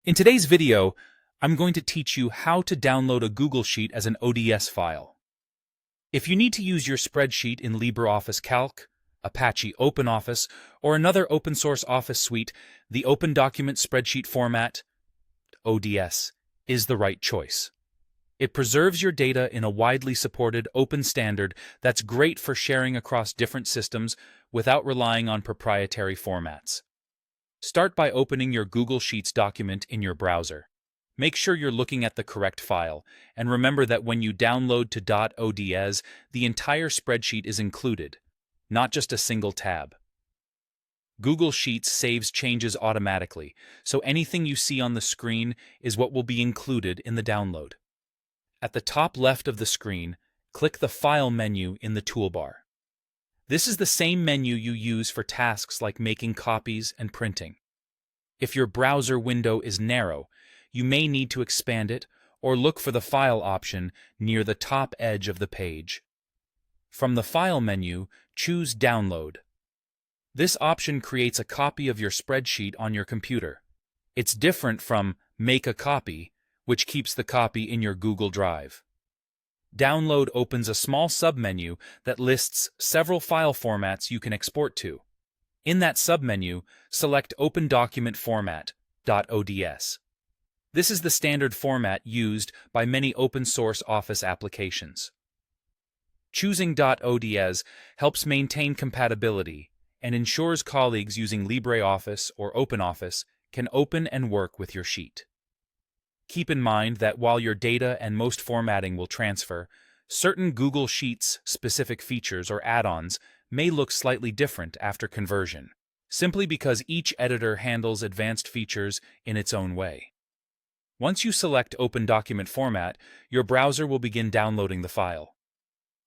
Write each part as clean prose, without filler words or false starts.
In today's video, I'm going to teach you how to download a Google Sheet as an ODS file. If you need to use your spreadsheet in LibreOffice Calc, Apache OpenOffice, or another open-source Office suite, the Open Document Spreadsheet Format, ODS, is the right choice. It preserves your data in a widely supported open standard that's great for sharing across different systems without relying on proprietary formats. Start by opening your Google Sheets document in your browser. Make sure you're looking at the correct file, and remember that when you download to .ods, the entire spreadsheet is included, not just a single tab. Google Sheets saves changes automatically, so anything you see on the screen is what will be included in the download. At the top left of the screen, click the File menu in the toolbar. This is the same menu you use for tasks like making copies and printing. If your browser window is narrow, you may need to expand it or look for the File option near the top edge of the page. From the File menu, choose Download. This option creates a copy of your spreadsheet on your computer. It's different from Make a Copy, which keeps the copy in your Google Drive. Download opens a small submenu that lists several file formats you can export to. In that submenu, select Open Document Format, .ods. This is the standard format used by many open-source Office applications. Choosing .ods helps maintain compatibility and ensures colleagues using LibreOffice or OpenOffice can open and work with your sheet. Keep in mind that while your data and most formatting will transfer, certain Google Sheets specific features or add-ons may look slightly different after conversion, simply because each editor handles advanced features in its own way. Once you select Open Document Format, your browser will begin downloading the file.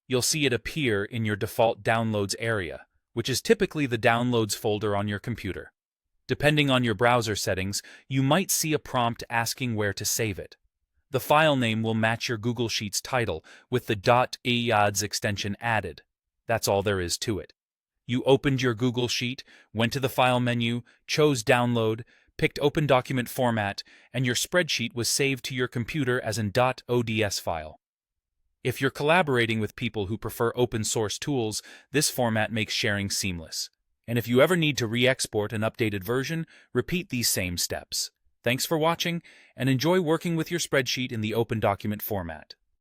You'll see it appear in your default Downloads area, which is typically the Downloads folder on your computer. Depending on your browser settings, you might see a prompt asking where to save it. The file name will match your Google Sheets title with the .ods extension added. That's all there is to it. You opened your Google Sheet, went to the File menu, chose Download, picked Open Document Format, and your spreadsheet was saved to your computer as an .ods file. If you're collaborating with people who prefer open-source tools, this format makes sharing seamless. And if you ever need to re-export an updated version, repeat these same steps. Thanks for watching, and enjoy working with your spreadsheet in the Open Document Format.